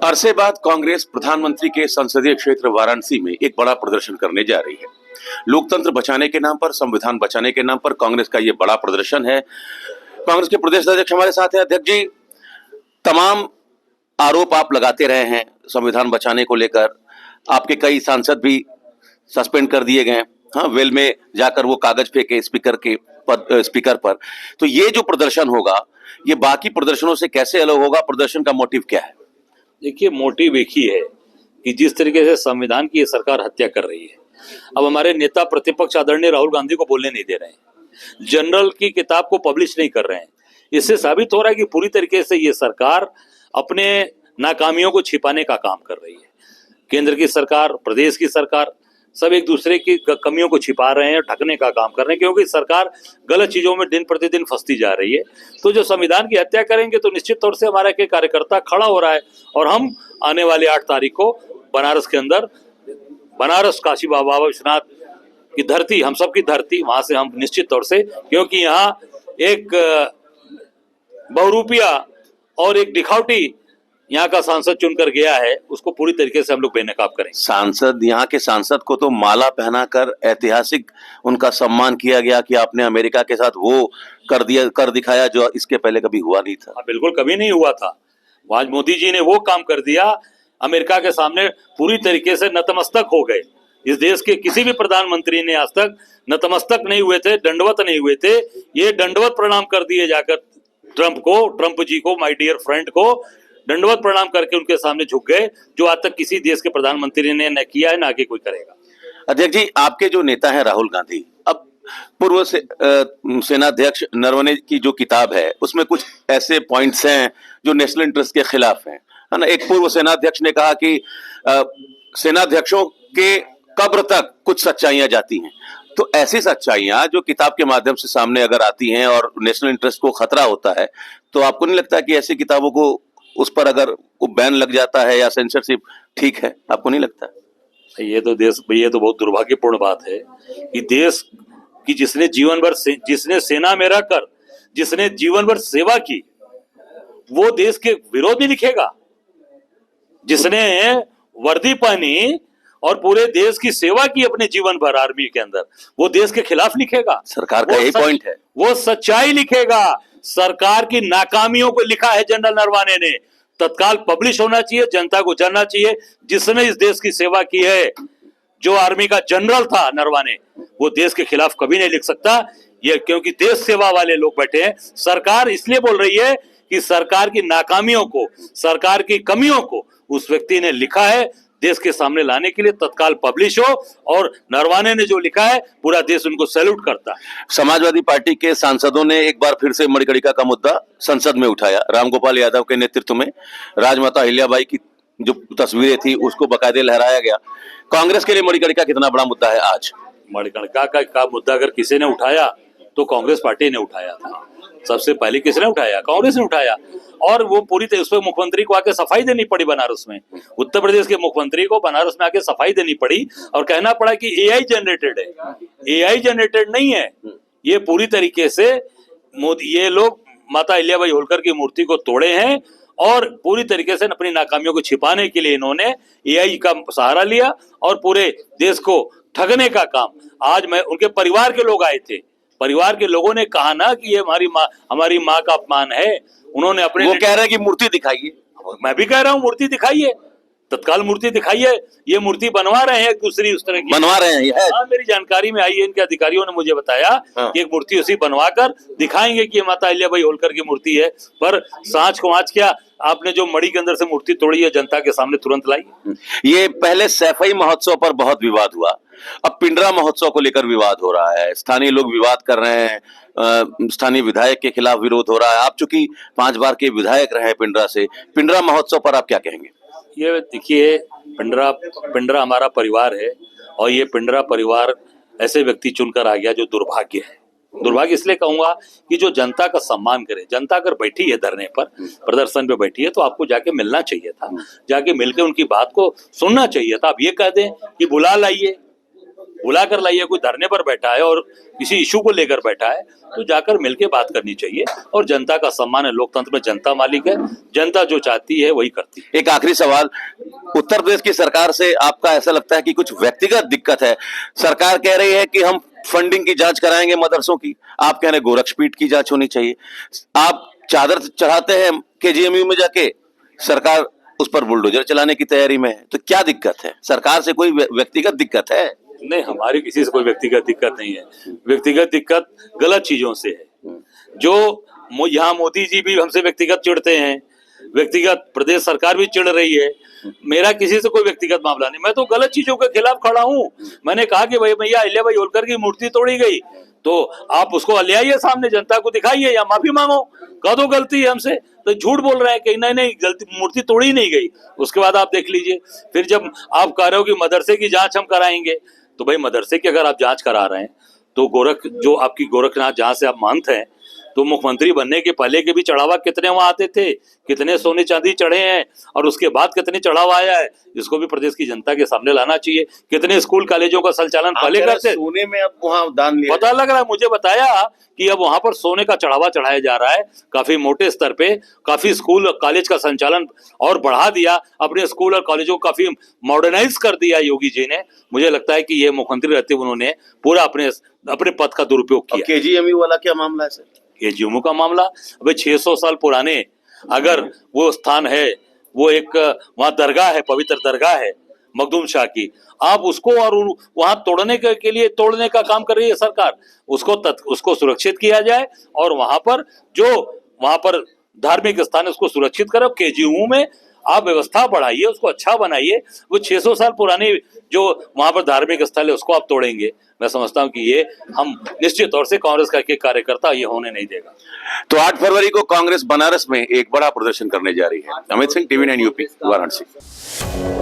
अरसे बाद कांग्रेस प्रधानमंत्री के संसदीय क्षेत्र वाराणसी में एक बड़ा प्रदर्शन करने जा रही है। लोकतंत्र बचाने के नाम पर, संविधान बचाने के नाम पर कांग्रेस का ये बड़ा प्रदर्शन है। कांग्रेस के प्रदेश अध्यक्ष हमारे साथ हैं। अध्यक्ष जी, तमाम आरोप आप लगाते रहे हैं संविधान बचाने को लेकर। आपके कई सांसद भी सस्पेंड कर दिए गए। हाँ, वेल में जाकर वो कागज फेंके स्पीकर पर। तो ये जो प्रदर्शन होगा, ये बाकी प्रदर्शनों से कैसे अलग होगा? प्रदर्शन का मोटिव क्या है? देखिए, मोटिव एक ही है कि जिस तरीके से संविधान की ये सरकार हत्या कर रही है, अब हमारे नेता प्रतिपक्ष आदरणीय राहुल गांधी को बोलने नहीं दे रहे हैं, जनरल की किताब को पब्लिश नहीं कर रहे हैं। इससे साबित हो रहा है कि पूरी तरीके से ये सरकार अपने नाकामियों को छिपाने का काम कर रही है। केंद्र की सरकार, प्रदेश की सरकार, सब एक दूसरे की कमियों को छिपा रहे हैं, ढकने का काम कर रहे हैं, क्योंकि सरकार गलत चीजों में दिन प्रतिदिन फंसती जा रही है। तो जो संविधान की हत्या करेंगे तो निश्चित तौर से हमारा एक कार्यकर्ता खड़ा हो रहा है, और हम आने वाले 8 तारीख को बनारस के अंदर, बनारस काशी बाबा विश्वनाथ की धरती, हम सब की धरती, वहां से हम निश्चित तौर से, क्योंकि यहाँ एक बहुरूपिया और एक दिखावटी यहाँ का सांसद चुनकर गया है, उसको पूरी तरीके से हम लोग बेनकाब करेंगे। सांसद, यहाँ के सांसद को तो माला पहनाकर ऐतिहासिक उनका सम्मान किया गया कि आपने अमेरिका के साथ वो कर दिखाया जो इसके पहले कभी हुआ नहीं था। बिल्कुल कभी नहीं हुआ था। आज मोदी जी ने वो काम कर दिया, अमेरिका के सामने पूरी तरीके से नतमस्तक हो गए। इस देश के किसी भी प्रधानमंत्री ने आज तक नतमस्तक नहीं हुए थे, दंडवत नहीं हुए थे। ये दंडवत प्रणाम कर दिए जाकर ट्रंप जी को, माय डियर फ्रेंड को दंडवत प्रणाम करके उनके सामने झुक गए, जो आज तक किसी देश के प्रधानमंत्री ने न किया है, ना आगे कोई करेगा। अध्यक्ष जी, आपके जो नेता है राहुल गांधी, अब पूर्व सेनाध्यक्ष नरवणे की जो किताब है उसमें कुछ ऐसे पॉइंट्स हैं जो नेशनल इंटरेस्ट के खिलाफ हैं, है ना। एक पूर्व सेनाध्यक्ष ने कहा कि सेनाध्यक्षों के कब्र तक कुछ सच्चाइयां जाती हैं। तो ऐसी सच्चाइयां जो किताब के माध्यम से सामने अगर आती हैं और नेशनल इंटरेस्ट को खतरा होता है, तो आपको नहीं लगता कि ऐसी किताबों को, उस पर अगर वो बैन लग जाता है या सेंसरशिप ठीक है? आपको नहीं लगता? ये तो बहुत दुर्भाग्यपूर्ण बात है कि देश की जिसने सेना में रहकर जिसने जीवन भर सेवा की, वो देश के विरोध में लिखेगा। जिसने वर्दी पहनी और पूरे देश की सेवा की अपने जीवन भर आर्मी के अंदर, वो देश के खिलाफ लिखेगा। सरकार का यही पॉइंट है, वो सच्चाई लिखेगा। सरकार की नाकामियों को लिखा है जनरल नरवाने ने, तत्काल पब्लिश होना चाहिए, जनता को जानना चाहिए। जिसने इस देश की सेवा की है, जो आर्मी का जनरल था नरवाने, वो देश के खिलाफ कभी नहीं लिख सकता। ये क्योंकि देश सेवा वाले लोग बैठे हैं। सरकार इसलिए बोल रही है कि सरकार की नाकामियों को, सरकार की कमियों को उस व्यक्ति ने लिखा है, देश के सामने लाने के लिए तत्काल पब्लिश हो। और नरवाने ने जो लिखा है, पूरा देश उनको सैल्यूट करता है। समाजवादी पार्टी के सांसदों ने एक बार फिर से मणिकर्णिका का मुद्दा संसद में उठाया। रामगोपाल यादव के नेतृत्व में राजमाता अहिल्याबाई की जो तस्वीरें थी उसको बाकायदे लहराया गया। कांग्रेस के लिए मणिकर्णिका कितना बड़ा मुद्दा है आज? मणिकर्णिका का मुद्दा अगर किसी ने उठाया तो कांग्रेस पार्टी ने उठाया था। सबसे पहले किसने उठाया? कांग्रेस ने उठाया। और वो पूरी तरह, उसमें मुख्यमंत्री को आके सफाई देनी पड़ी बनारस में। उत्तर प्रदेश के मुख्यमंत्री को बनारस में आके सफाई देनी पड़ी और कहना पड़ा कि एआई जनरेटेड है। एआई जनरेटेड नहीं है ये। पूरी तरीके से ये लोग माता अहिल्याबाई होलकर की मूर्ति को तोड़े हैं और पूरी तरीके से अपनी नाकामियों को छिपाने के लिए इन्होंने एआई का सहारा लिया और पूरे देश को ठगने का काम। आज उनके परिवार के लोग आए थे, परिवार के लोगों ने कहा ना कि ये हमारी माँ का अपमान है। उन्होंने अपने, वो कह रहे हैं कि मूर्ति दिखाइए। मैं भी कह रहा हूँ मूर्ति दिखाइए, तत्काल मूर्ति दिखाइए। ये मूर्ति बनवा रहे हैं, दूसरी उस तरह की बनवा रहे हैं। हाँ, मेरी जानकारी में आई है, इनके अधिकारियों ने मुझे बताया कि एक मूर्ति उसी बनवाकर दिखाएंगे कि ये माता अहिल्याबाई होलकर की मूर्ति है। पर सांच को आँच क्या, आपने जो मणि के अंदर से मूर्ति तोड़ी है, जनता के सामने तुरंत लाई। ये पहले सैफई महोत्सव पर बहुत विवाद हुआ, अब पिंडरा महोत्सव को लेकर विवाद हो रहा है। स्थानीय लोग विवाद कर रहे हैं, स्थानीय विधायक के खिलाफ विरोध हो रहा है। आप चूंकि 5 बार के विधायक रहे पिंडरा से, पिंडरा महोत्सव पर आप क्या कहेंगे? ये देखिए, पिंडरा हमारा परिवार है और ये पिंडरा परिवार ऐसे व्यक्ति चुनकर आ गया जो दुर्भाग्य है। दुर्भाग्य इसलिए कहूंगा कि जो जनता का सम्मान करे, जनता अगर बैठी है धरने पर, प्रदर्शन पे बैठी है, तो आपको जाके मिलना चाहिए था, जाके मिलकर उनकी बात को सुनना चाहिए था। आप ये कह दें कि बुला लाइए, बुला कर लाइए। कोई धरने पर बैठा है और किसी इशू को लेकर बैठा है तो जाकर मिलके बात करनी चाहिए। और जनता का सम्मान है, लोकतंत्र में जनता मालिक है, जनता जो चाहती है वही करती है। एक आखिरी सवाल, उत्तर प्रदेश की सरकार से आपका ऐसा लगता है कि कुछ व्यक्तिगत दिक्कत है? सरकार कह रही है कि हम फंडिंग की जांच कराएंगे मदरसों की, आप कह रहे हैं गोरक्षपीठ की जांच होनी चाहिए। आप चादर चढ़ाते हैं केजीएमयू में जाके, सरकार उस पर बुलडोजर चलाने की तैयारी में है। तो क्या दिक्कत है? सरकार से कोई व्यक्तिगत दिक्कत है? नहीं, हमारी किसी से कोई व्यक्तिगत दिक्कत नहीं है। व्यक्तिगत दिक्कत गलत चीजों से है। जो यहाँ मोदी जी भी हमसे व्यक्तिगत चिढ़ते हैं, व्यक्तिगत प्रदेश सरकार भी चिढ़ रही है। मेरा किसी से कोई व्यक्तिगत मामला नहीं, मैं तो गलत चीजों के खिलाफ खड़ा हूँ। मैंने कहा कि भाई भैया अहिल्याबाई होलकर की मूर्ति तोड़ी गई तो आप उसको ले आइए सामने, जनता को दिखाइए या माफी मांगो, कह दो गलती है हमसे। तो झूठ बोल रहे हैं कि नहीं नहीं गलती, मूर्ति तोड़ी नहीं गई। उसके बाद आप देख लीजिए, फिर जब आप कह रहे हो कि मदरसे की जांच हम कराएंगे, तो भाई मदरसे की अगर आप जांच करा रहे हैं तो जो आपकी गोरखनाथ जहां से आप महंत हैं, तो मुख्यमंत्री बनने के पहले के भी चढ़ावा कितने वहां आते थे, कितने सोने चांदी चढ़े हैं और उसके बाद कितने चढ़ावा आया है, इसको भी प्रदेश की जनता के सामने लाना चाहिए। कितने स्कूल कॉलेजों का संचालन पहले करते, सोने में अब वहां दान लिया, पता लग रहा है, मुझे बताया कि अब वहां पर सोने का चढ़ावा चढ़ाया जा रहा है काफी मोटे स्तर पे। काफी स्कूल और कॉलेज का संचालन और बढ़ा दिया, अपने स्कूल और कॉलेजों को काफी मॉडर्नाइज कर दिया योगी जी ने। मुझे लगता है कि ये मुख्यमंत्री रहते हुए उन्होंने पूरा अपने पद का दुरुपयोग किया। केजीएमयू वाला क्या मामला है सर? केजीएमयू का मामला, अबे 600 साल पुराने अगर वो स्थान है, वो एक वहां दरगाह है, पवित्र दरगाह है मखदूम शाह की, आप उसको और वहां तोड़ने के लिए तोड़ने का काम कर रही है सरकार। उसको सुरक्षित किया जाए और वहां पर धार्मिक स्थान है उसको सुरक्षित करो। केजीएमयू में आप व्यवस्था बढ़ाइए, उसको अच्छा बनाइए। वो 600 साल पुरानी जो वहां पर धार्मिक स्थल है उसको आप तोड़ेंगे, मैं समझता हूं कि ये हम निश्चित तौर से कांग्रेस का एक कार्यकर्ता ये होने नहीं देगा। तो 8 फरवरी को कांग्रेस बनारस में एक बड़ा प्रदर्शन करने जा रही है। Amit Singh, TV9 UP, Varanasi.